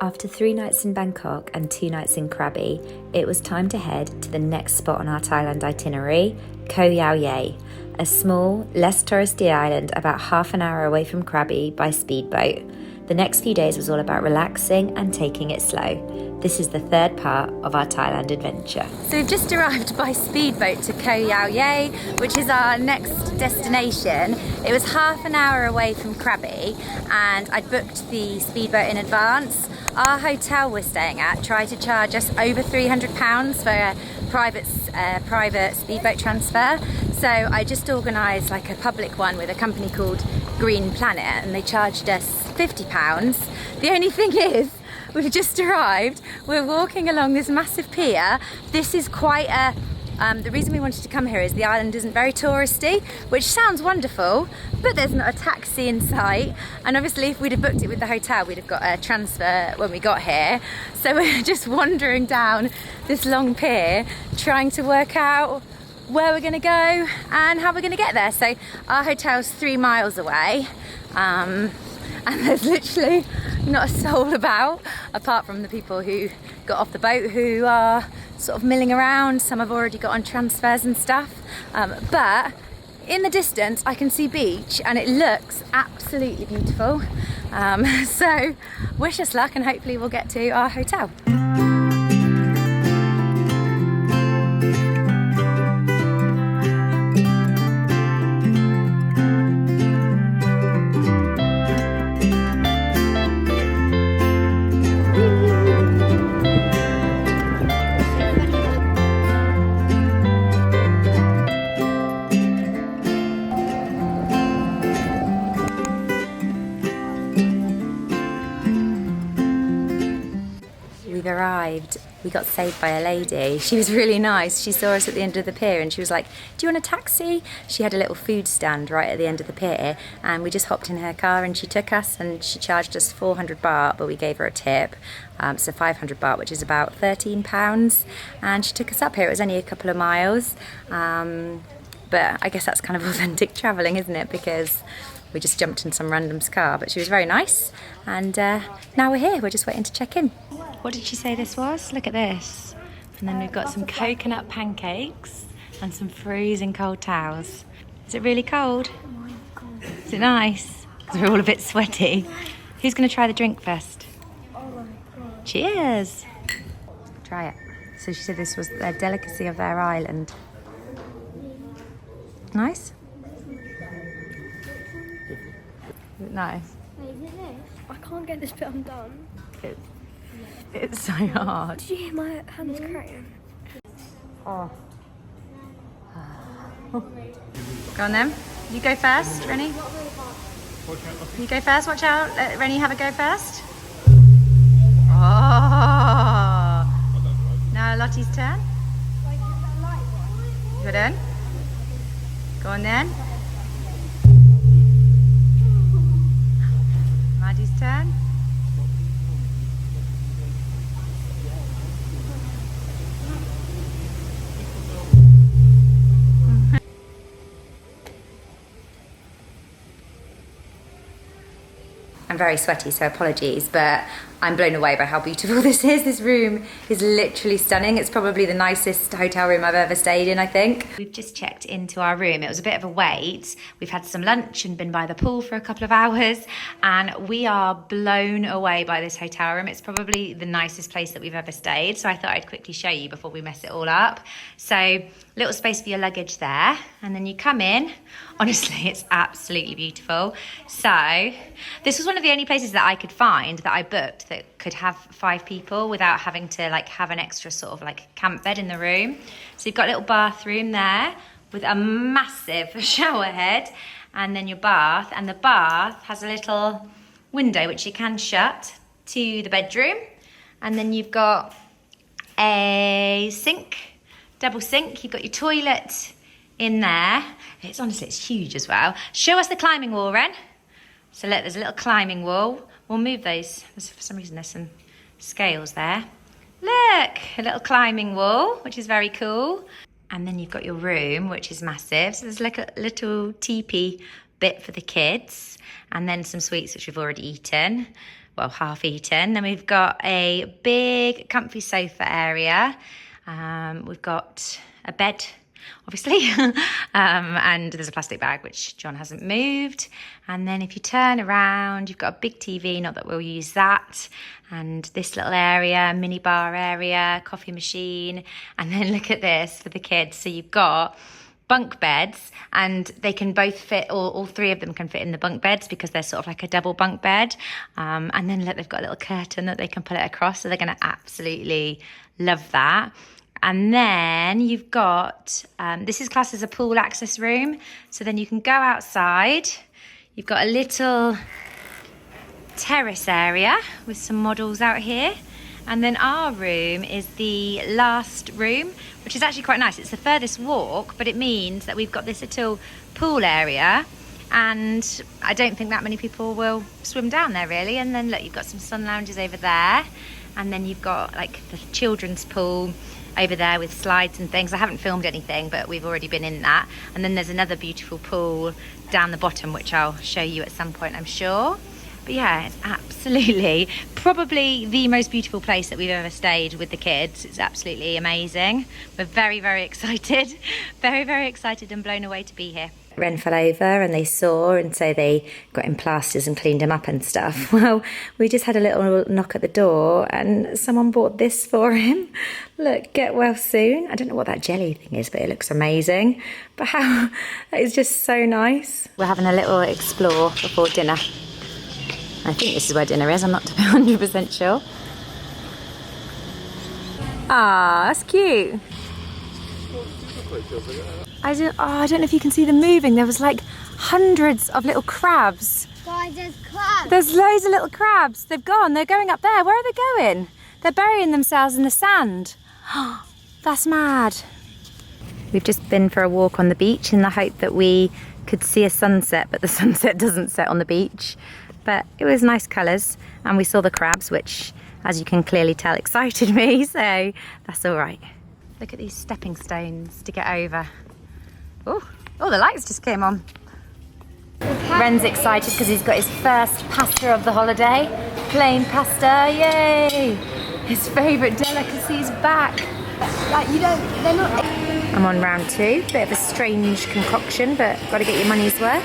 After 3 nights in Bangkok and 2 nights in Krabi, it was time to head to the next spot on our Thailand itinerary, Koh Yao Yai, a small, less touristy island about half an hour away from Krabi by speedboat. The next few days was all about relaxing and taking it slow. This is the third part of our Thailand adventure. So we've just arrived by speedboat to Koh Yao Yai, which is our next destination. It was half an hour away from Krabi and I'd booked the speedboat in advance. Our hotel we're staying at tried to charge us over £300 for a private speedboat transfer. So I just organised like a public one with a company called Green Planet and they charged us £50. The only thing is, we've just arrived, we're walking along this massive pier. This is quite a, the reason we wanted to come here is the island isn't very touristy, which sounds wonderful, but there's not a taxi in sight. And obviously if we'd have booked it with the hotel, we'd have got a transfer when we got here. So we're just wandering down this long pier, trying to work out where we're gonna go and how we're gonna get there. So our hotel's 3 miles away. And there's literally not a soul about, apart from the people who got off the boat who are sort of milling around. Some have already got on transfers and stuff. But in the distance, I can see beach and it looks absolutely beautiful. So wish us luck and hopefully we'll get to our hotel. We've arrived. We got saved by a lady. She was really nice. She saw us at the end of the pier and she was like, do you want a taxi? She had a little food stand right at the end of the pier and we just hopped in her car and she took us and she charged us 400 baht, but we gave her a tip. So 500 baht, which is about £13. And she took us up here. It was only a couple of miles. But I guess that's kind of authentic traveling, isn't it? Because we just jumped in some random's car, but she was very nice. And now we're here. We're just waiting to check in. What did she say this was? Look at this. And then we've got some coconut pancakes and some freezing cold towels. Is it really cold? Oh my God. Is it nice? Because we're all a bit sweaty. Who's going to try the drink first? Oh my God. Cheers. Try it. So she said this was a delicacy of their island. Nice? Nice. Wait, is it this? I can't get this bit undone. It's so hard. Did you hear my hands cracking? Oh. Go on then. You go first, Rennie. You go first, watch out. Let Rennie have a go first. Oh. Now Lottie's turn. Your turn. Go on then. Maddie's turn. I'm very sweaty, so apologies, but I'm blown away by how beautiful this is. This room is literally stunning. It's probably the nicest hotel room I've ever stayed in, I think. We've just checked into our room. It was a bit of a wait. We've had some lunch and been by the pool for a couple of hours, and we are blown away by this hotel room. It's probably the nicest place that we've ever stayed, so I thought I'd quickly show you before we mess it all up. So, little space for your luggage there, and then you come in. Honestly, it's absolutely beautiful. So, this was one of the only places that I could find that I booked that could have 5 people without having to like have an extra sort of like camp bed in the room. So you've got a little bathroom there with a massive shower head and then your bath, and the bath has a little window which you can shut to the bedroom, and then you've got a sink, double sink. You've got your toilet in there. It's honestly, it's huge as well. Show us the climbing wall, Ren. So look, there's a little climbing wall. We'll move those. For some reason, there's some scales there. Look, a little climbing wall, which is very cool. And then you've got your room, which is massive. So there's like a little teepee bit for the kids. And then some sweets, which we've already eaten. well, half eaten. Then we've got a big comfy sofa area. We've got a bed, obviously, and there's a plastic bag which John hasn't moved. And then if you turn around, you've got a big TV, not that we'll use that, and this little area, mini bar area, coffee machine, and then look at this for the kids. So you've got bunk beds, and they can both fit, all three of them can fit in the bunk beds because they're sort of like a double bunk bed. And then look, they've got a little curtain that they can pull it across, so they're going to absolutely love that. And then you've got, this is classed as a pool access room. So then you can go outside. You've got a little terrace area with some models out here. And then our room is the last room, which is actually quite nice. It's the furthest walk, but it means that we've got this little pool area. And I don't think that many people will swim down there really. And then look, you've got some sun lounges over there. And then you've got like the children's pool over there with slides and things. I haven't filmed anything, but we've already been in that. And then there's another beautiful pool down the bottom, which I'll show you at some point, I'm sure. But yeah, it's absolutely probably the most beautiful place that we've ever stayed with the kids. It's absolutely amazing. We're very, very excited. Very, very excited and blown away to be here. Ren fell over and they saw, and so they got him plasters and cleaned him up and stuff. Well, we just had a little knock at the door and someone bought this for him. Look, get well soon. I don't know what that jelly thing is, but it looks amazing. But how, that is just so nice. We're having a little explore before dinner. I think this is where dinner is, I'm not 100% sure. Ah, that's cute. I don't know if you can see them moving. There was like hundreds of little crabs. Guys, there's crabs. There's loads of little crabs. They've gone. They're going up there. Where are they going? They're burying themselves in the sand. That's mad. We've just been for a walk on the beach in the hope that we could see a sunset, but the sunset doesn't set on the beach. But it was nice colours, and we saw the crabs, which, as you can clearly tell, excited me, so that's all right. Look at these stepping stones to get over. Oh, the lights just came on. Ren's excited because he's got his first pasta of the holiday. Plain pasta, yay! His favourite delicacy's back. Like, they're not... I'm on round 2, bit of a strange concoction, but got to get your money's worth.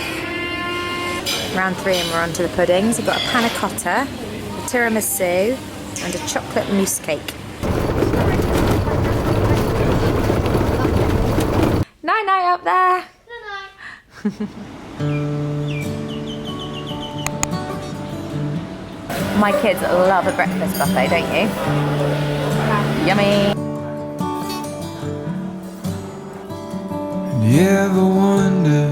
Round 3 and we're on to the puddings. We've got a panna cotta, a tiramisu, and a chocolate mousse cake. Night-night up there! My kids love a breakfast buffet, don't you? Yummy! You ever wonder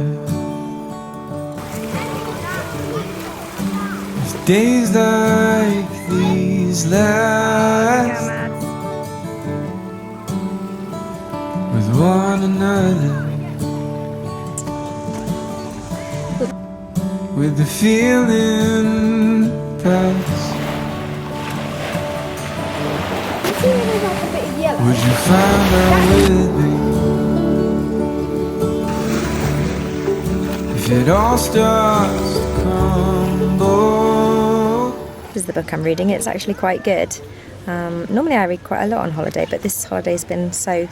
if days like these last with one another, with the feeling pass? Would you find out with me if it all starts to crumble? This is the book I'm reading. It's actually quite good. Normally I read quite a lot on holiday, but this holiday's been so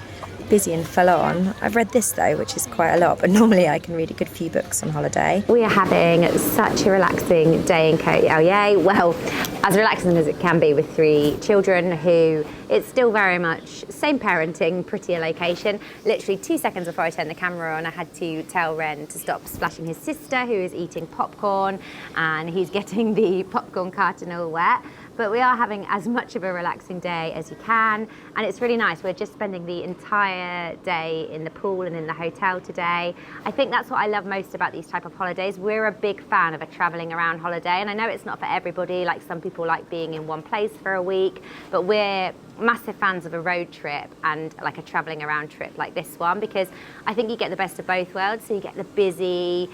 busy and full on. I've read this though, which is quite a lot, but normally I can read a good few books on holiday. We are having such a relaxing day in Koh Yao Yai. Well, as relaxing as it can be with 3 children who, it's still very much same parenting, prettier location. Literally 2 seconds before I turned the camera on, I had to tell Ren to stop splashing his sister, who is eating popcorn, and he's getting the popcorn carton all wet. But we are having as much of a relaxing day as you can, and it's really nice. We're just spending the entire day in the pool and in the hotel today. I think that's what I love most about these type of holidays. We're a big fan of a traveling around holiday, and I know it's not for everybody. Like, some people like being in one place for a week, but we're massive fans of a road trip and like a traveling around trip like this one, because I think you get the best of both worlds. So you get the busy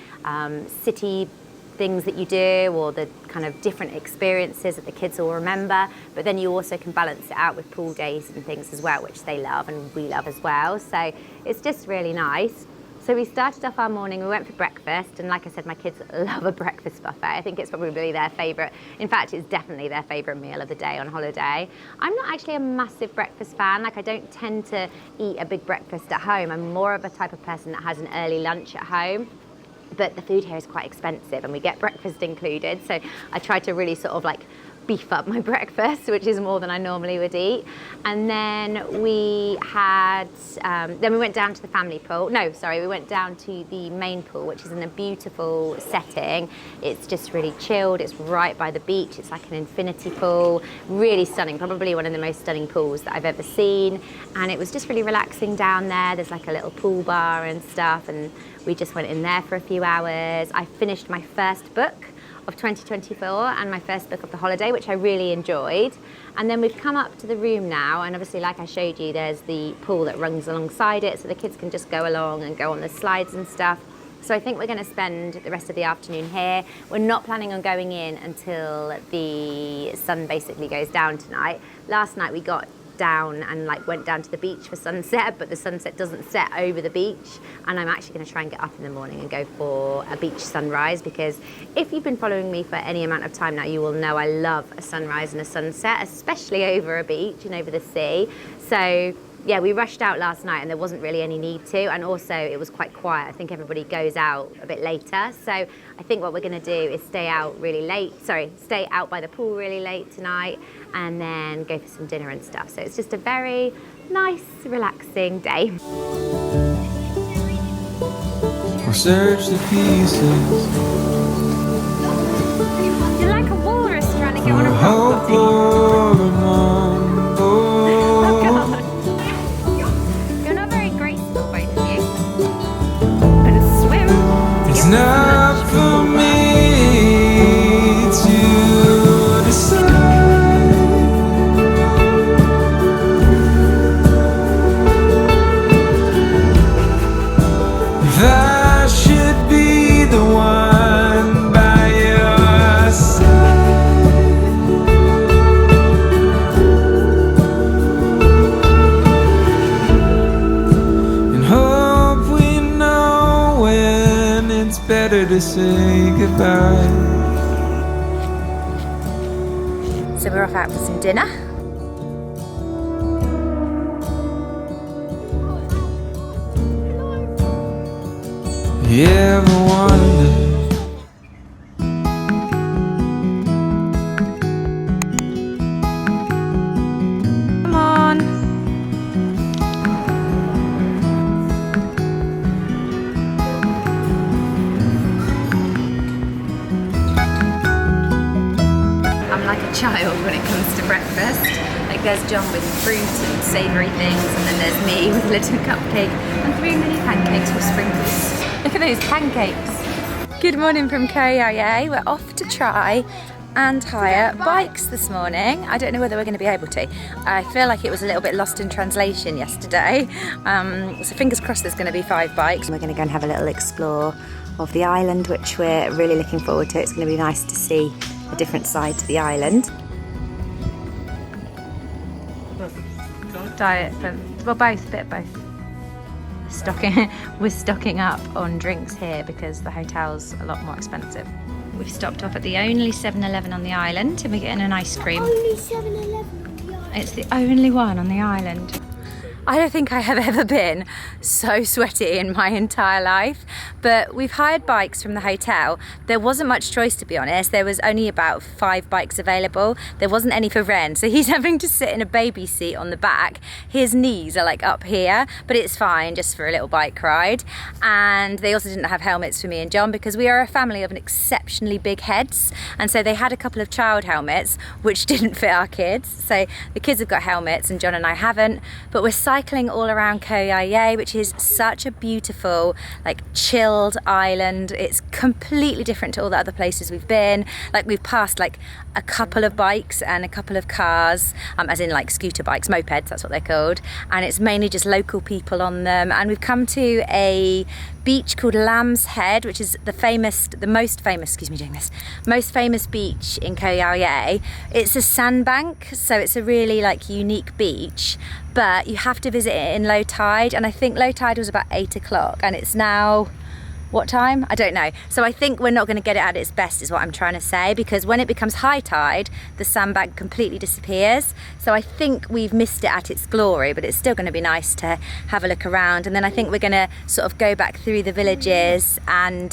city things that you do, or the kind of different experiences that the kids will remember, but then you also can balance it out with pool days and things as well, which they love and we love as well. So it's just really nice. So we started off our morning, we went for breakfast, and like I said, my kids love a breakfast buffet. I think it's probably their favourite, in fact, it's definitely their favourite meal of the day on holiday. I'm not actually a massive breakfast fan, like I don't tend to eat a big breakfast at home. I'm more of a type of person that has an early lunch at home. But the food here is quite expensive and we get breakfast included. So I try to really sort of like beef up my breakfast, which is more than I normally would eat. And then we had, then we went down to the family pool. No, sorry, we went down to the main pool, which is in a beautiful setting. It's just really chilled. It's right by the beach. It's like an infinity pool, really stunning, probably one of the most stunning pools that I've ever seen. And it was just really relaxing down there. There's like a little pool bar and stuff. And we just went in there for a few hours. I finished my first book of 2024 and my first book of the holiday, which I really enjoyed. And then we've come up to the room now, and obviously like I showed you, there's the pool that runs alongside it, so the kids can just go along and go on the slides and stuff. So I think we're going to spend the rest of the afternoon here. We're not planning on going in until the sun basically goes down tonight. Last night we got down and like went down to the beach for sunset, but the sunset doesn't set over the beach, and I'm actually going to try and get up in the morning and go for a beach sunrise, because if you've been following me for any amount of time now, you will know I love a sunrise and a sunset, especially over a beach and over the sea. So yeah, we rushed out last night and there wasn't really any need to, and also it was quite quiet. I think everybody goes out a bit later, so I think what we're going to do is stay out by the pool really late tonight and then go for some dinner and stuff. So it's just a very nice, relaxing day. We'll search the pieces. You're like a walrus trying to get on a Hope rock. or among Oh both. God. You're not very graceful, both of you. Gonna swim. It's not for me to decide. If I should be the one by your side. And hope we know when it's better to say goodbye. So we're off out for some dinner. You ever wonder Come on. I'm like a child when it comes to breakfast. Like there's John with fruit and savoury things, and then there's me with a little cupcake and 3 mini pancakes with sprinkles. Look at those pancakes. Good morning from Koh Yao Yai. We're off to try and hire bikes this morning. I don't know whether we're going to be able to. I feel like it was a little bit lost in translation yesterday. So fingers crossed there's going to be 5 bikes. We're going to go and have a little explore of the island, which we're really looking forward to. It's going to be nice to see a different side to the island. Diet for, well, both, a bit of both. We're stocking up on drinks here because the hotel's a lot more expensive. We've stopped off at the only 7-Eleven on the island and we're getting an ice cream. Only 7-Eleven. It's the only one on the island. I don't think I have ever been so sweaty in my entire life, but we've hired bikes from the hotel. There wasn't much choice, to be honest. There was only about 5 bikes available. There wasn't any for Ren, so he's having to sit in a baby seat on the back. His knees are like up here, but it's fine just for a little bike ride. And they also didn't have helmets for me and John because we are a family of an exceptionally big heads, and so they had a couple of child helmets which didn't fit our kids. So the kids have got helmets and John and I haven't, but we're cycling all around Koh Yao Yai, which is such a beautiful, like, chilled island. It's completely different to all the other places we've been. Like, we've passed like a couple of bikes and a couple of cars, as in like scooter bikes, mopeds, that's what they're called, and it's mainly just local people on them. And we've come to a beach called Lamb's Head, which is the most famous beach in Koh Yao Yai. It's a sandbank, so it's a really like unique beach, but you have to visit it in low tide, and I think low tide was about 8 o'clock, and it's now, what time? I don't know. So I think we're not going to get it at its best is what I'm trying to say, because when it becomes high tide, the sandbank completely disappears. So I think we've missed it at its glory, but it's still going to be nice to have a look around. And then I think we're going to sort of go back through the villages and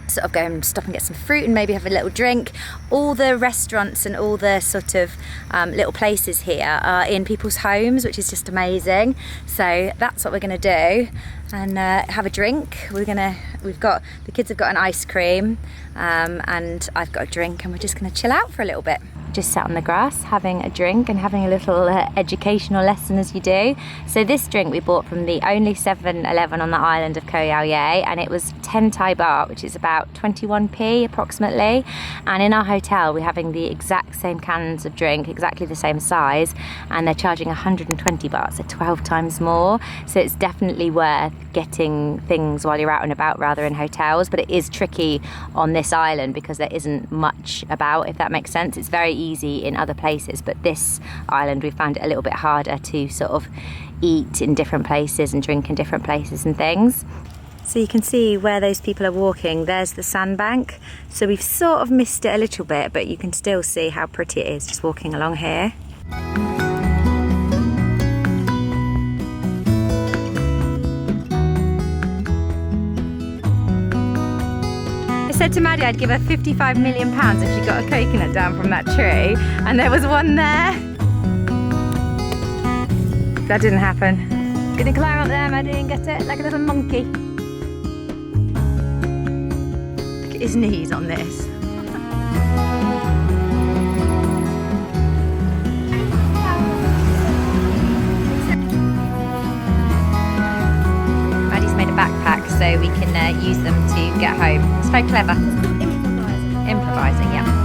sort of go and stop and get some fruit and maybe have a little drink. All the restaurants and all the sort of little places here are in people's homes, which is just amazing. So that's what we're going to do, and have a drink. The kids have got an ice cream, and I've got a drink, and we're just going to chill out for a little bit. Just sat on the grass having a drink and having a little educational lesson as you do. So this drink we bought from the only 7-Eleven on the island of Koh Yao Yai, and it was 10 Thai baht, which is about 21p approximately. And in our hotel we're having the exact same cans of drink, exactly the same size, and they're charging 120 baht, so 12 times more. So it's definitely worth getting things while you're out and about rather in hotels, but it is tricky on this island because there isn't much about, if that makes sense. It's very easy in other places, but this island we found it a little bit harder to sort of eat in different places and drink in different places and things. So you can see where those people are walking, there's the sandbank. So we've sort of missed it a little bit, but you can still see how pretty it is just walking along here. I said to Maddie I'd give her £55 million if she got a coconut down from that tree, and there was one there. That didn't happen. Gonna climb up there, Maddie, and get it like a little monkey. Look at his knees on this. Maddie's made a backpack so we can use them to get home. It's very clever. It's called improvising. Improvising, yeah.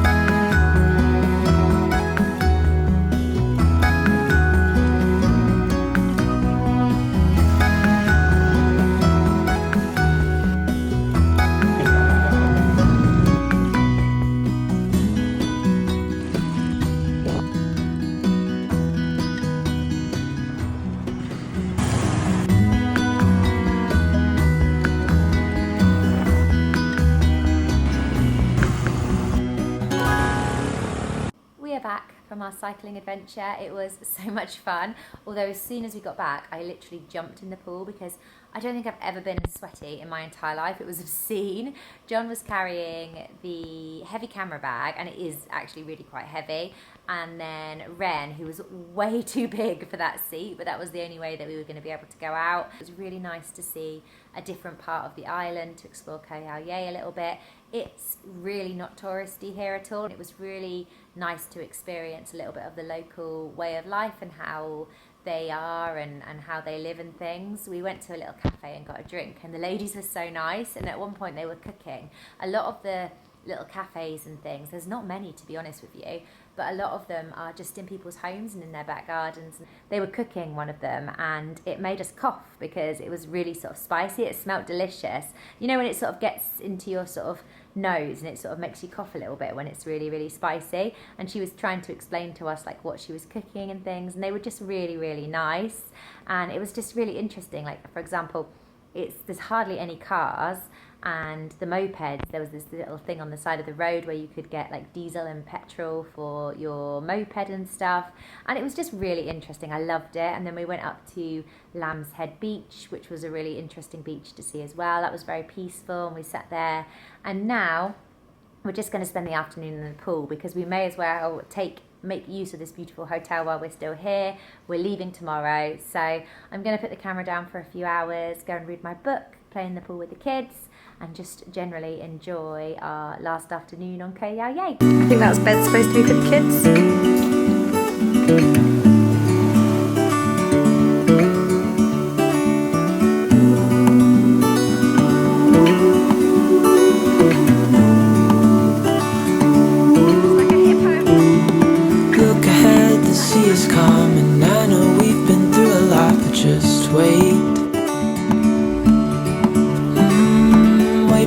Back from our cycling adventure. It was so much fun, although as soon as we got back I literally jumped in the pool because I don't think I've ever been sweaty in my entire life. It was obscene. John was carrying the heavy camera bag, and it is actually really quite heavy, and then Ren, who was way too big for that seat, but that was the only way that we were going to be able to go out. It was really nice to see a different part of the island, to explore Koh Yao Yai a little bit. It's really not touristy here at all. It was really nice to experience a little bit of the local way of life and how they are and how they live and things. We went to a little cafe and got a drink, and the ladies were so nice, and at one point they were cooking. A lot of the little cafes and things, there's not many to be honest with you, but a lot of them are just in people's homes and in their back gardens. They were cooking one of them, and it made us cough because it was really sort of spicy. It smelled delicious. You know when it sort of gets into your sort of nose and it sort of makes you cough a little bit when it's really, really spicy. And she was trying to explain to us like what she was cooking and things, and they were just really, really nice. And it was just really interesting. Like, for example, there's hardly any cars, and the mopeds, there was this little thing on the side of the road where you could get like diesel and petrol for your moped and stuff, and it was just really interesting. I loved it. And then we went up to Lamb's Head Beach, which was a really interesting beach to see as well. That was very peaceful, and we sat there. And now we're just going to spend the afternoon in the pool because we may as well make use of this beautiful hotel while we're still here. We're leaving tomorrow, so I'm going to put the camera down for a few hours, go and read my book, play in the pool with the kids, and just generally enjoy our last afternoon on Koh Yao Yai. I think that was supposed to be for the kids.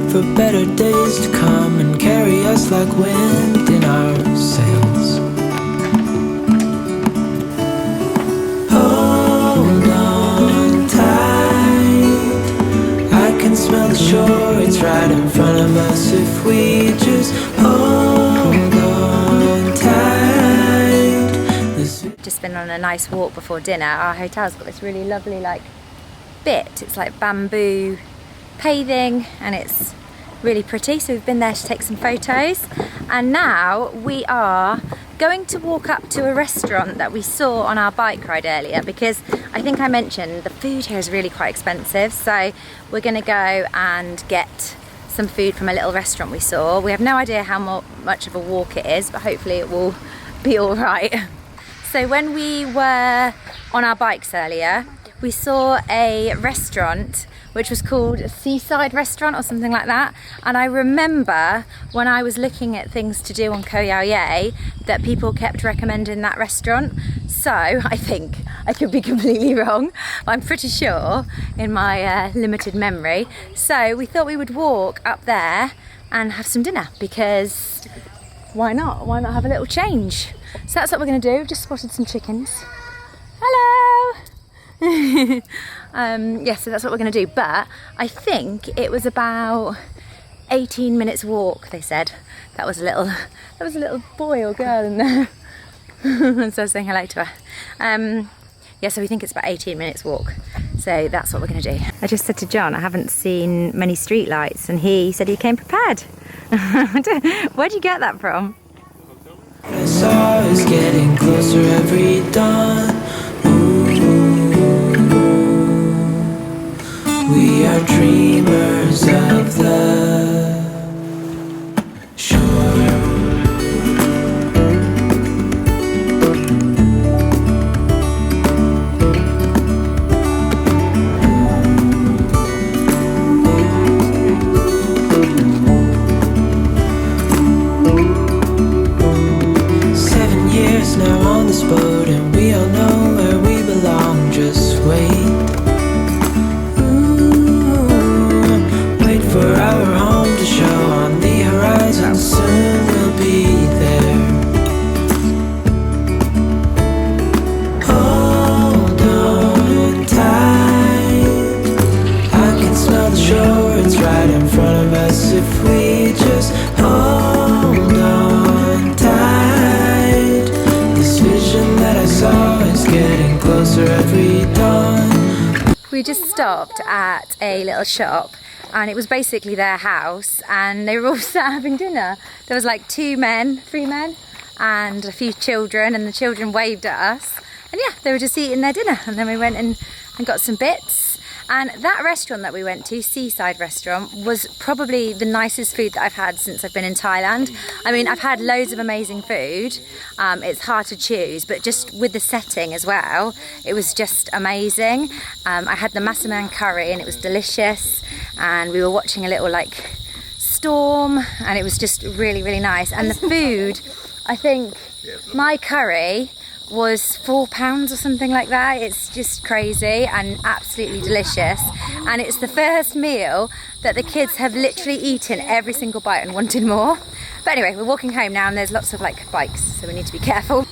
For better days to come and carry us like wind in our sails. just been on a nice walk before dinner. Our hotel's got this really lovely like bit. It's like bamboo paving and it's really pretty. So we've been there to take some photos. And now we are going to walk up to a restaurant that we saw on our bike ride earlier, because I think I mentioned the food here is really quite expensive. So we're gonna go and get some food from a little restaurant we saw. We have no idea how much of a walk it is, but hopefully it will be all right. So when we were on our bikes earlier, we saw a restaurant which was called a Seaside Restaurant or something like that. And I remember when I was looking at things to do on Koh Yao Yai that people kept recommending that restaurant. So I think I could be completely wrong. I'm pretty sure in my limited memory. So we thought we would walk up there and have some dinner, because why not? Why not have a little change? So that's what we're gonna do. We've just spotted some chickens. Hello! Yeah, so that's what we're gonna do. But I think it was about 18 minutes walk, they said. There was a little boy or girl in there. So I was saying hello to her. Yeah, so we think it's about 18 minutes walk. So that's what we're gonna do. I just said to John, I haven't seen many street lights, and he said he came prepared. Where'd you get that from? I saw is getting closer every dawn. We are dreamers of the shore. 7 years now on this boat, and we all know where we belong. Just wait. For our home to show on the horizon, soon we'll be there. Hold on tight, I can smell the shore, it's right in front of us. If we just hold on tight, this vision that I saw is getting closer every dawn. We just stopped at a little shop, and it was basically their house, and they were all sat having dinner. There was like 3 men, and a few children, and the children waved at us. And yeah, they were just eating their dinner, and then we went and got some bits. And that restaurant that we went to, Seaside Restaurant, was probably the nicest food that I've had since I've been in Thailand. I mean, I've had loads of amazing food. It's hard to choose, but just with the setting as well, it was just amazing. I had the massaman curry, and it was delicious. And we were watching a little like storm, and it was just really, really nice. And the food, I think my curry was £4 or something like that. It's just crazy and absolutely delicious. And it's the first meal that the kids have literally eaten every single bite and wanted more. But anyway, we're walking home now, and there's lots of like bikes, so we need to be careful.